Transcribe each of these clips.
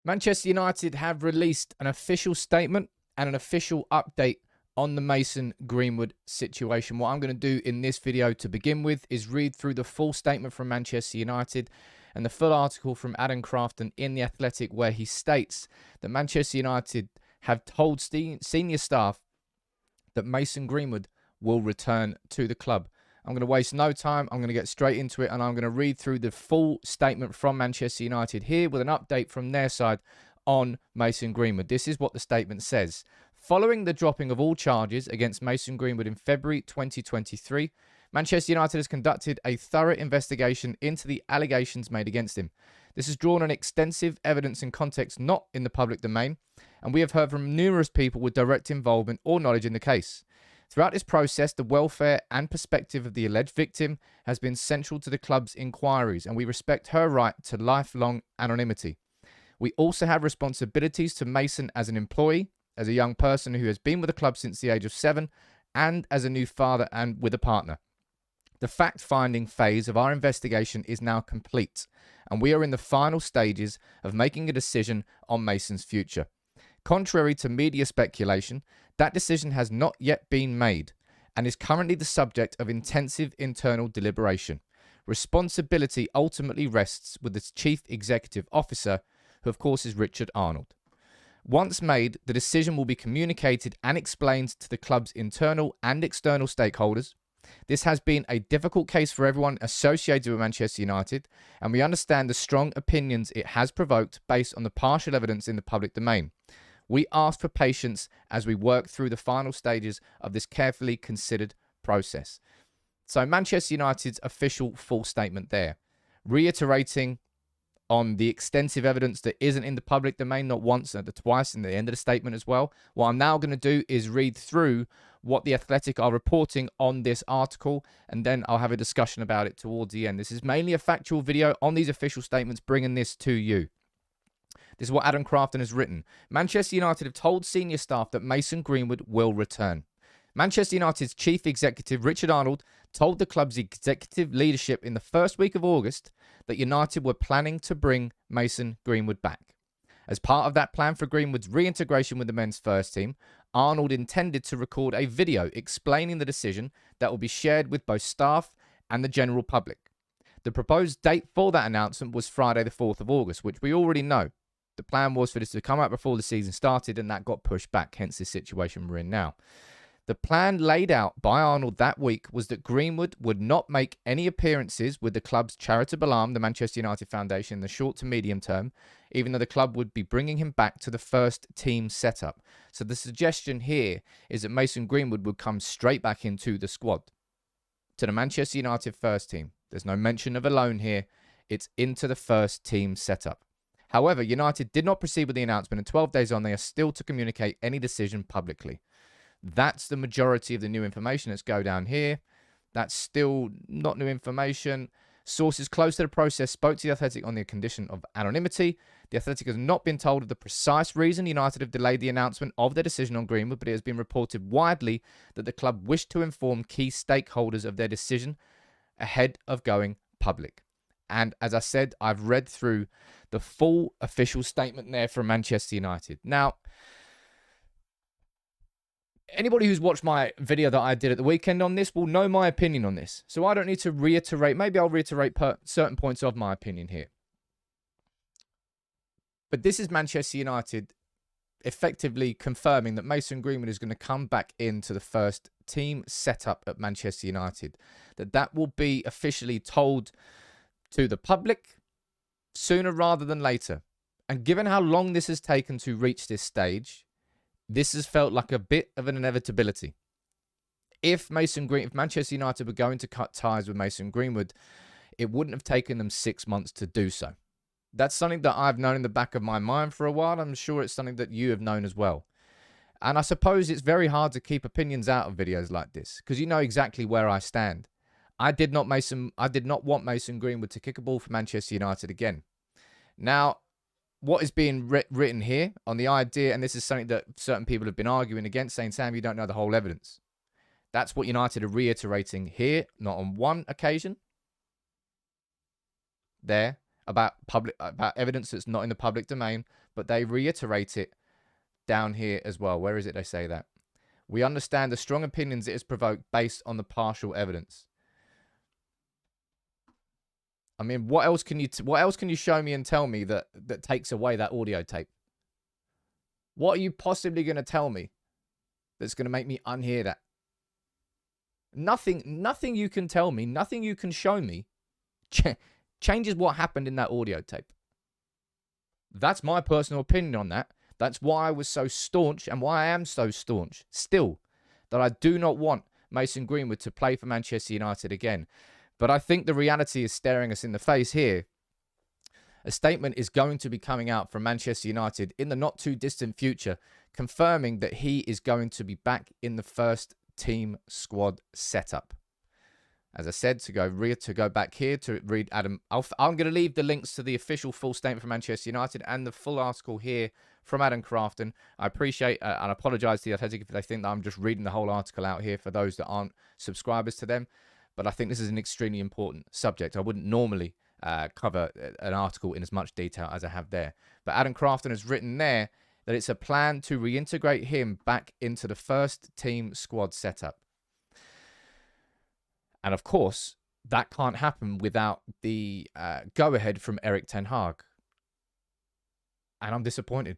Manchester United have released an official statement and an official update on the Mason Greenwood situation. What I'm going to do in this video to begin with is read through the full statement from Manchester United and the full article from Adam Crafton in The Athletic, where he states that Manchester United have told senior staff that Mason Greenwood will return to the club. I'm going to waste no time. I'm going to get straight into it, and I'm going to read through the full statement from Manchester United here with an update from their side on Mason Greenwood. This is what the statement says. Following the dropping of all charges against Mason Greenwood in February 2023, Manchester United has conducted a thorough investigation into the allegations made against him. This has drawn on extensive evidence and context not in the public domain, and we have heard from numerous people with direct involvement or knowledge in the case. Throughout this process, the welfare and perspective of the alleged victim has been central to the club's inquiries, and we respect her right to lifelong anonymity. We also have responsibilities to Mason as an employee, as a young person who has been with the club since the age of 7, and as a new father and with a partner. The fact-finding phase of our investigation is now complete, and we are in the final stages of making a decision on Mason's future. Contrary to media speculation, that decision has not yet been made and is currently the subject of intensive internal deliberation. Responsibility ultimately rests with its chief executive officer, who of course is Richard Arnold. Once made, the decision will be communicated and explained to the club's internal and external stakeholders. This has been a difficult case for everyone associated with Manchester United, and we understand the strong opinions it has provoked based on the partial evidence in the public domain. We ask for patience as we work through the final stages of this carefully considered process. So Manchester United's official full statement there, reiterating on the extensive evidence that isn't in the public domain, not once, but twice in the end of the statement as well. What I'm now going to do is read through what The Athletic are reporting on this article, and then I'll have a discussion about it towards the end. This is mainly a factual video on these official statements, bringing this to you. This is what Adam Crafton has written. Manchester United have told senior staff that Mason Greenwood will return. Manchester United's chief executive, Richard Arnold, told the club's executive leadership in the first week of August that United were planning to bring Mason Greenwood back. As part of that plan for Greenwood's reintegration with the men's first team, Arnold intended to record a video explaining the decision that will be shared with both staff and the general public. The proposed date for that announcement was Friday the 4th of August, which we already know. The plan was for this to come out before the season started, and that got pushed back, hence the situation we're in now. The plan laid out by Arnold that week was that Greenwood would not make any appearances with the club's charitable arm, the Manchester United Foundation, in the short to medium term, even though the club would be bringing him back to the first team setup. So the suggestion here is that Mason Greenwood would come straight back into the squad, to the Manchester United first team. There's no mention of a loan here. It's into the first team setup. However, United did not proceed with the announcement, and 12 days on, they are still to communicate any decision publicly. That's the majority of the new information. Let's go down here. That's still not new information. Sources close to the process spoke to The Athletic on the condition of anonymity. The Athletic has not been told of the precise reason United have delayed the announcement of their decision on Greenwood, but it has been reported widely that the club wished to inform key stakeholders of their decision ahead of going public. And as I said, I've read through the full official statement there from Manchester United. Now, anybody who's watched my video that I did at the weekend on this will know my opinion on this. So I don't need to reiterate. Maybe I'll reiterate certain points of my opinion here. But this is Manchester United effectively confirming that Mason Greenwood is going to come back into the first team setup at Manchester United. That will be officially told to the public sooner rather than later. And given how long this has taken to reach this stage, this has felt like a bit of an inevitability. If Manchester United were going to cut ties with Mason Greenwood, it wouldn't have taken them 6 months to do so. That's something that I've known in the back of my mind for a while. I'm sure it's something that you have known as well. And I suppose it's very hard to keep opinions out of videos like this, because you know exactly where I stand. I did not want Mason Greenwood to kick a ball for Manchester United again. Now, what is being written here on the idea, and this is something that certain people have been arguing against, saying, Sam, you don't know the whole evidence. That's what United are reiterating here, not on one occasion, there, about evidence that's not in the public domain, but they reiterate it down here as well. Where is it they say that? We understand the strong opinions it has provoked based on the partial evidence. I mean, what else can you show me and tell me that takes away that audio tape? What are you possibly going to tell me that's going to make me unhear that? Nothing you can tell me, nothing you can show me changes what happened in that audio tape. That's my personal opinion on that. That's why I was so staunch and why I am so staunch still that I do not want Mason Greenwood to play for Manchester United again. But I think the reality is staring us in the face here. A statement is going to be coming out from Manchester United in the not too distant future, confirming that he is going to be back in the first team squad setup. As I said, to go back here to read Adam. I'm going to leave the links to the official full statement from Manchester United and the full article here from Adam Crafton. I appreciate and apologise to the Athletic if they think that I'm just reading the whole article out here for those that aren't subscribers to them. But I think this is an extremely important subject. I wouldn't normally cover an article in as much detail as I have there. But Adam Crafton has written there that it's a plan to reintegrate him back into the first team squad setup. And of course, that can't happen without the go-ahead from Erik ten Hag. And I'm disappointed.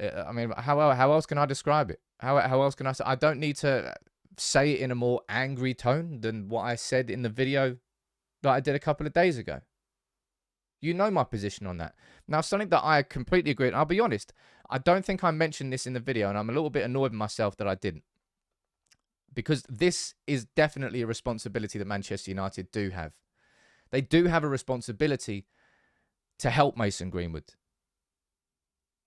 I mean, how else can I describe it? How else can I say? I don't need to say it in a more angry tone than what I said in the video that I did a couple of days ago. You know my position on that. Now, something that I completely agree with, and I'll be honest, I don't think I mentioned this in the video, and I'm a little bit annoyed with myself that I didn't. Because this is definitely a responsibility that Manchester United do have. They do have a responsibility to help Mason Greenwood.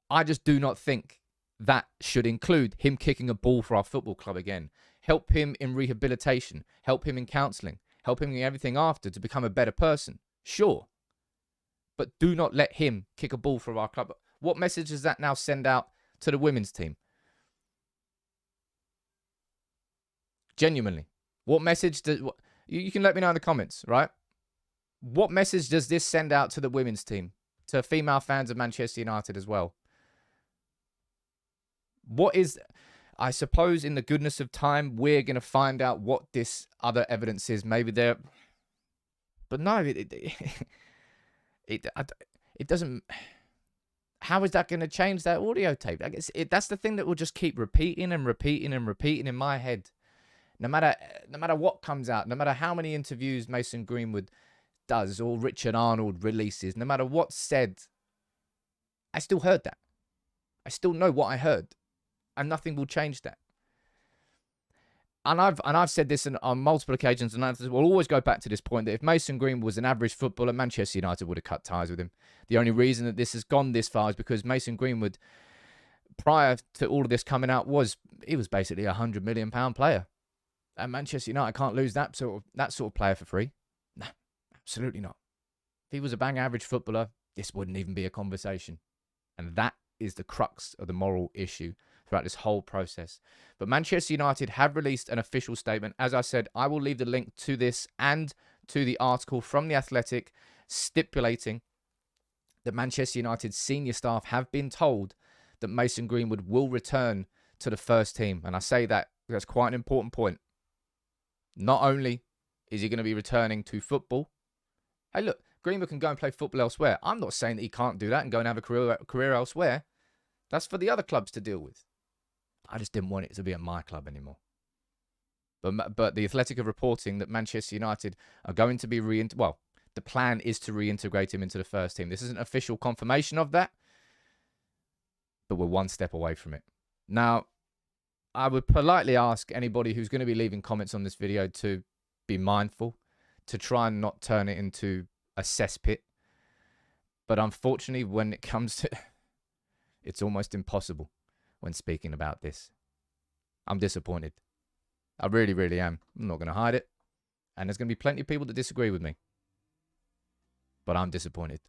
I just do not think that should include him kicking a ball for our football club again. Help him in rehabilitation. Help him in counselling. Help him in everything after to become a better person. Sure. But do not let him kick a ball for our club. What message does that now send out to the women's team? Genuinely. What message does... You can let me know in the comments, right? What message does this send out to the women's team? To female fans of Manchester United as well? What is... I suppose in the goodness of time, we're going to find out what this other evidence is. Maybe they're... But no, it doesn't... How is that going to change that audio tape? I guess that's the thing that will just keep repeating and repeating and repeating in my head. No matter what comes out, no matter how many interviews Mason Greenwood does or Richard Arnold releases, no matter what's said, I still heard that. I still know what I heard. And nothing will change that. And I've said this on multiple occasions, and we'll always go back to this point, that if Mason Greenwood was an average footballer, Manchester United would have cut ties with him. The only reason that this has gone this far is because Mason Greenwood, prior to all of this coming out, he was basically a £100 million player. And Manchester United can't lose that sort of player for free. No, absolutely not. If he was a bang average footballer, this wouldn't even be a conversation. And that is the crux of the moral issue throughout this whole process. But Manchester United have released an official statement. As I said, I will leave the link to this and to the article from The Athletic stipulating that Manchester United senior staff have been told that Mason Greenwood will return to the first team. And I say that's quite an important point. Not only is he going to be returning to football. Hey, look, Greenwood can go and play football elsewhere. I'm not saying that he can't do that and go and have a career elsewhere. That's for the other clubs to deal with. I just didn't want it to be at my club anymore. But the Athletic are reporting that Manchester United are going to be the plan is to reintegrate him into the first team. This isn't official confirmation of that, but we're one step away from it. Now, I would politely ask anybody who's going to be leaving comments on this video to be mindful, to try and not turn it into a cesspit. But unfortunately, when it comes to... it's almost impossible when speaking about this. I'm disappointed. I really, really am. I'm not going to hide it. And there's going to be plenty of people that disagree with me. But I'm disappointed.